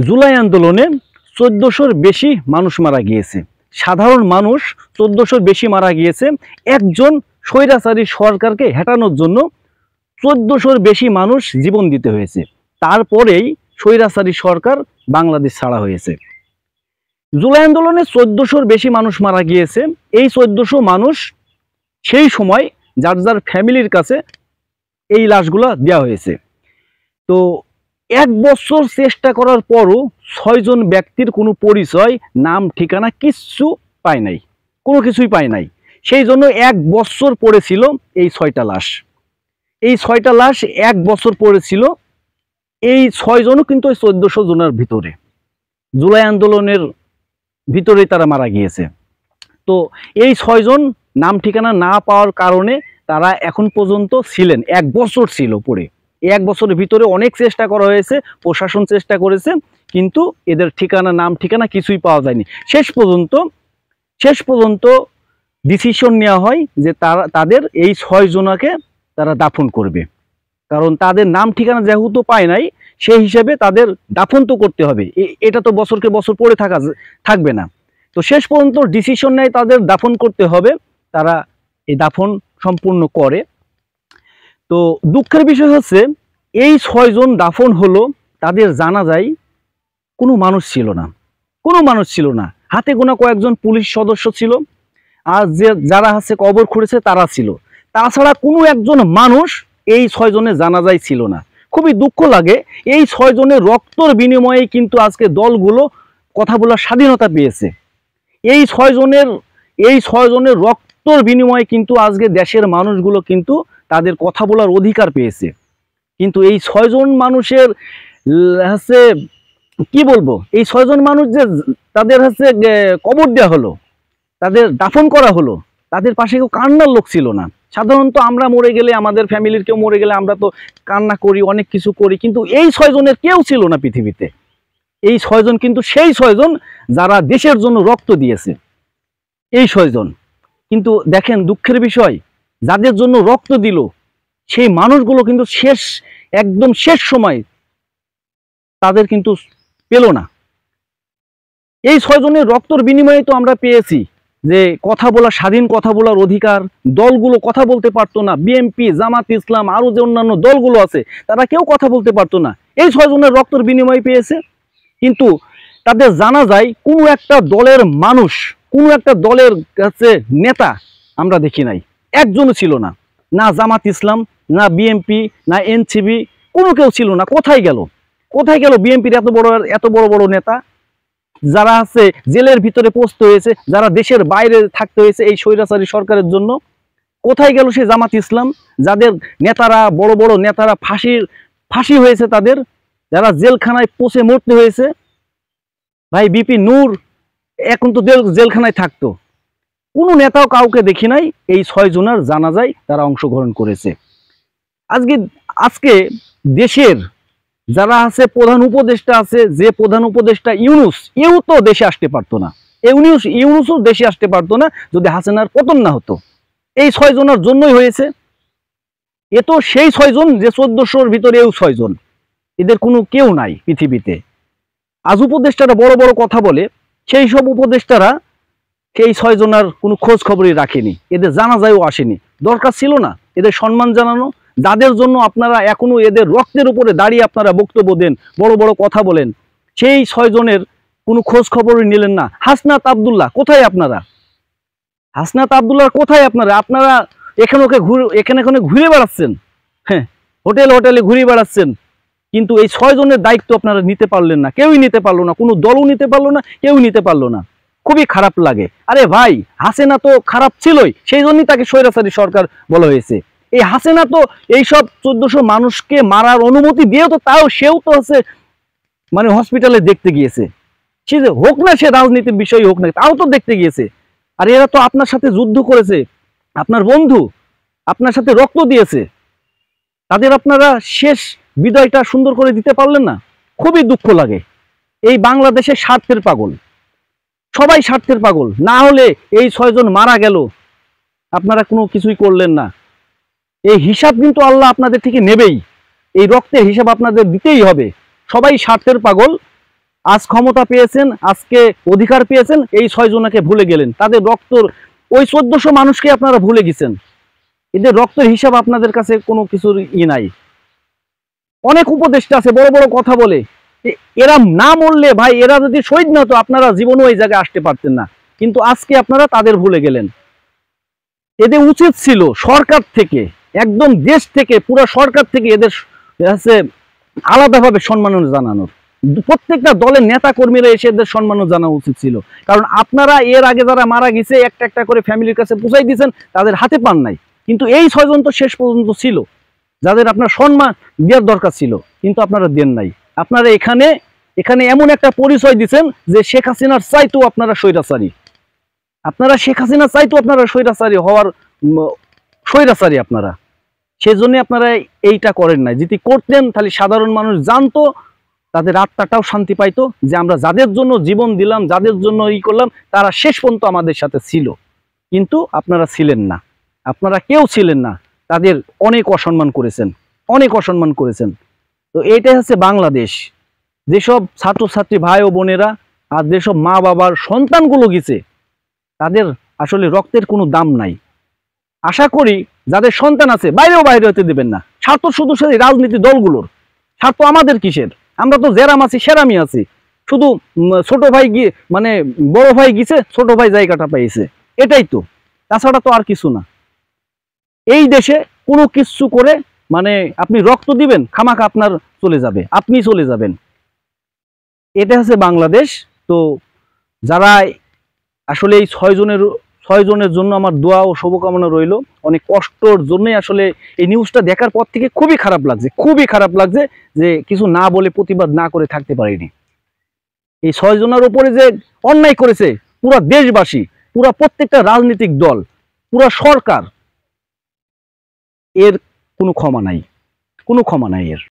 জুলাই আন্দোলনে 1400-র বেশি মানুষ মারা গিয়েছে। সাধারণ মানুষ 1400-র বেশি মারা গিয়েছে। একজন স্বৈরাচারী সরকারকে হটানোর জন্য 1400-র বেশি মানুষ জীবন দিতে হয়েছে। তারপরেই স্বৈরাচারী সরকার বাংলাদেশ ছাড়া হয়েছে। জুলাই আন্দোলনে 1400-র বেশি মানুষ মারা গিয়েছে। এই 1400 মানুষ সেই সময় যার যার ফ্যামিলির কাছে এই লাশগুলো দেওয়া হয়েছে। তো 1 বছর চেষ্টা করার পরও 6 জন ব্যক্তির কোনো পরিচয়, নাম, ঠিকানা কিচ্ছু পায় নাই, কোনো কিছুই পায় নাই। সেই জন্য 1 বছর পড়েছিল এই 6টা লাশ। এই 6টা লাশ 1 বছর পড়েছিল। এই 6 জনও কিন্তু ওই 1400 জনের ভিতরে, জুলাই আন্দোলনের ভিতরেই তারা মারা গিয়েছে। তো এই 6 জন নাম ঠিকানা না পাওয়ার কারণে তারা এখন পর্যন্ত ছিলেন, 1 বছর ছিল পড়ে। এই 1 বছরের ভিতরে অনেক চেষ্টা করা হয়েছে, প্রশাসন চেষ্টা করেছে, কিন্তু এদের ঠিকানা, নাম ঠিকানা কিছুই পাওয়া যায়নি। শেষ পর্যন্ত ডিসিশন নেওয়া হয় যে তাদের এই 6 জনকে তারা দাফন করবে। কারণ তাদের নাম ঠিকানা যেহেতু পায় নাই, সেই হিসেবে তাদের দাফন তো করতে হবে। এটা তো বছরকে বছর পড়ে থাকবে না। তো শেষ পর্যন্ত ডিসিশন নেয় তাদের দাফন করতে হবে। তারা এই দাফন সম্পূর্ণ করে। তো দুঃখের বিষয় হচ্ছে এই 6 জন দাফন হলো, তাদের জানাজায় কোনো মানুষ ছিল না, কোনো মানুষ ছিল না। হাতে গোনা কয়েকজন পুলিশ সদস্য ছিল, আর যারা আছে কবর খুঁড়েছে তারা ছিল। তাছাড়া কোনো একজন মানুষ এই 6 জনের জানাজায় ছিল না। খুবই দুঃখ লাগে। এই 6 জনের রক্তর বিনিময়ে কিন্তু আজকে দলগুলো কথা বলার স্বাধীনতা পেয়েছে। এই 6 জনের রক্তর বিনিময়ে কিন্তু আজকে দেশের মানুষগুলো কিন্তু তাদের কথা বলার অধিকার পেয়েছে। কিন্তু এই 6 জন মানুষের হচ্ছে কি বলবো, এই 6 জন মানুষ যে তাদের হচ্ছে কবর দেওয়া হলো, তাদের দাফন করা হলো, তাদের পাশে কেউ কান্নার লোক ছিল না। সাধারণত আমরা মরে গেলে, আমাদের ফ্যামিলির কেউ মরে গেলে আমরা তো কান্না করি, অনেক কিছু করি, কিন্তু এই 6 জনের কেউ ছিল না পৃথিবীতে। এই 6 জন কিন্তু সেই 6 জন যারা দেশের জন্য রক্ত দিয়েছে, এই 6 জন। কিন্তু দেখেন দুঃখের বিষয়, যাদের জন্য রক্ত দিল সেই মানুষগুলো কিন্তু একদম শেষ সময় তাদের কিন্তু পেল না। এই 6 জনের রক্তর বিনিময়ে তো আমরা পেয়েছি যে কথা বলা, স্বাধীন কথা বলার অধিকার। দলগুলো কথা বলতে পারতো না, বিএনপি, জামাত ইসলাম, আরো যে অন্যান্য দলগুলো আছে তারা কেউ কথা বলতে পারতো না। এই 6 জনের রক্তর বিনিময় পেয়েছে। কিন্তু তাদের জানা যায় কোনো একটা দলের মানুষ, কোনো একটা দলের কাছে নেতা আমরা দেখি নাই, একজনও ছিল না। না জামাত ইসলাম, না বিএনপি, না এনসিপি, কোনো কেউ ছিল না। কোথায় গেল বিএনপির এত বড় বড় নেতা, যারা আছে জেলের ভিতরে পৌঁছতে হয়েছে, যারা দেশের বাইরে থাকতে হয়েছে এই স্বৈরাচারী সরকারের জন্য? কোথায় গেল সেই জামাত ইসলাম, যাদের নেতারা, বড় বড় নেতারা ফাঁসি হয়েছে, তাদের যারা জেলখানায় পচে মরতে হয়েছে? ভাই বিপি নূর এখন তো জেলখানায় থাকতো। কোনো নেতাও কাউকে দেখি নাই এই 6 জনের জানাজায় তারা অংশগ্রহণ করেছে। আজকে দেশের যারা আছে, প্রধান উপদেষ্টা আছে, যে প্রধান উপদেষ্টা ইউনূস তো দেশে আসতে পারতো না। ইউনূসও দেশে আসতে পারতো না যদি হাসিনার পতন না হতো। এই 6 জনের জন্যই হয়েছে। এ তো সেই 6 জন যে 1400-র ভিতরে এও 6 জন, এদের কোনো কেউ নাই পৃথিবীতে। আজ উপদেষ্টারা বড় বড় কথা বলে, সেই সব উপদেষ্টারা সেই 6 জনের কোনো খোঁজ খবরই রাখেনি, এদের জানাজায়ও আসেনি। দরকার ছিল না এদের সম্মান জানানো? যাদের জন্য আপনারা এখনো এদের রক্তের উপরে দাঁড়িয়ে আপনারা বক্তব্য দেন, বড় বড় কথা বলেন, সেই 6 জনের কোনো খোঁজ খবরই নিলেন না। হাসনাত আব্দুল্লাহ কোথায় আপনারা? আপনারা এখানে ঘুরে বেড়াচ্ছেন, হ্যাঁ, হোটেলে ঘুরে বেড়াচ্ছেন, কিন্তু এই 6 জনের দায়িত্ব আপনারা নিতে পারলেন না। কেউই নিতে পারলো না, কোনো দলও নিতে পারলো না, কেউ নিতে পারলো না। খুবই খারাপ লাগে। আরে ভাই, হাসিনা তো খারাপ ছিলই, সেই জন্যই তাকে স্বৈরাচারী সরকার বলা হয়েছে। এই হাসিনা তো এইসব 1400 মানুষকে মারার অনুমতি দিয়েও তো সেও তো হচ্ছে মানে হসপিটালে দেখতে গিয়েছে। সে যে হোক না, সে রাজনীতির বিষয় হোক না, তাও তো দেখতে গিয়েছে। আর এরা তো আপনার সাথে যুদ্ধ করেছে, আপনার বন্ধু, আপনার সাথে রক্ত দিয়েছে, তাদের আপনারা শেষ বিদায়টা সুন্দর করে দিতে পারলেন না। খুবই দুঃখ লাগে। এই বাংলাদেশের স্বার্থের পাগল, সবাই স্বার্থের পাগল। না হলে এই 6 জন মারা গেল, আপনারা কোনো কিছুই করলেন না। এই হিসাব কিন্তু আল্লাহ আপনাদের থেকে নেবেই, এই রক্তের হিসাব আপনাদের দিতেই হবে। সবাই স্বার্থের পাগল। আজ ক্ষমতা পেয়েছেন, আজকে অধিকার পেয়েছেন, এই 6 জনকে ভুলে গেলেন। তাদের রক্তর ওই 1400 মানুষকে আপনারা ভুলে গেছেন। এদের রক্তের হিসাব আপনাদের কাছে কোনো কিছুর নাই। অনেক উপদেষ্টা আছে বড় বড় কথা বলে, এরা না মরলে ভাই, এরা যদি শহীদ না হতো আপনারা জীবনও এই জায়গায় আসতে পারতেন না। কিন্তু আজকে আপনারা তাদের ভুলে গেলেন। এদের উচিত ছিল সরকার থেকে, একদম দেশ থেকে, পুরো সরকার থেকে এদের আলাদাভাবে সম্মাননা জানানোর। প্রত্যেকটা দলের নেতা কর্মীরা এসে এদের সম্মাননা জানানো উচিত ছিল। কারণ আপনারা এর আগে যারা মারা গেছে একটা একটা করে ফ্যামিলির কাছে পৌঁছাই দিয়েছেন, তাদের হাতে পান নাই। কিন্তু এই 6 জন তো শেষ পর্যন্ত ছিল, যাদের আপনার সম্মান দেওয়ার দরকার ছিল, কিন্তু আপনারা দেন নাই। আপনারা এখানে এমন একটা পরিচয় দিচ্ছেন যে শেখ হাসিনার চাইতেও আপনারা স্বৈরাচারী। আপনারা শেখ হাসিনা চাইতো আপনারা স্বৈরাচারী হওয়ার স্বৈরাচারী আপনারা। সেজন্য আপনারা এইটা করেন নাই। যদি করতেন তাহলে সাধারণ মানুষ জানতো, তাদের আত্মাটাও শান্তি পাইতো যে আমরা যাদের জন্য জীবন দিলাম, যাদের জন্য করলাম, তারা শেষ পর্যন্ত আমাদের সাথে ছিল। কিন্তু আপনারা ছিলেন না, আপনারা কেউ ছিলেন না। তাদের অনেক অসম্মান করেছেন, অনেক অসম্মান করেছেন। তো এইটাই হচ্ছে বাংলাদেশ। যেসব ছাত্রছাত্রী ভাই ও বোনেরা আর যেসব মা বাবার সন্তানগুলো গেছে, তাদের আসলে রক্তের কোনো দাম নাই। আশা করি যাদের সন্তান আছে বাইরে হতে দেবেন না। স্বার্থ শুধু সেই রাজনীতি দলগুলোর, স্বার্থ আমাদের কিসের? আমরা তো জেরাম আছি, সেরামি আছি। শুধু ছোট ভাই গিয়ে মানে বড় ভাই গিয়েছে, ছোট ভাই জায়গাটা পাইছে, এটাই তো। তাছাড়া তো আর কিছু না। এই দেশে কোনো কিছু করে মানে আপনি রক্ত দিবেন, খামাখা আপনার চলে যাবে, আপনি চলে যাবেন। এটা হচ্ছে বাংলাদেশ। তো যারা আসলে এই 6 জনের জন্য আমার দোয়া ও শুভকামনা রইল। অনেক কষ্টর জন্যই আসলে এই নিউজটা দেখার পর থেকে খুবই খারাপ লাগছে, খুবই খারাপ লাগছে যে কিছু না বলে, প্রতিবাদ না করে থাকতে পারিনি। এই 6 জনের উপরে যে অন্যায় করেছে পুরা দেশবাসী, পুরা প্রত্যেকটা রাজনৈতিক দল, পুরা সরকার, এর কোনো ক্ষমা নাই, কোনো ক্ষমা নাই এর।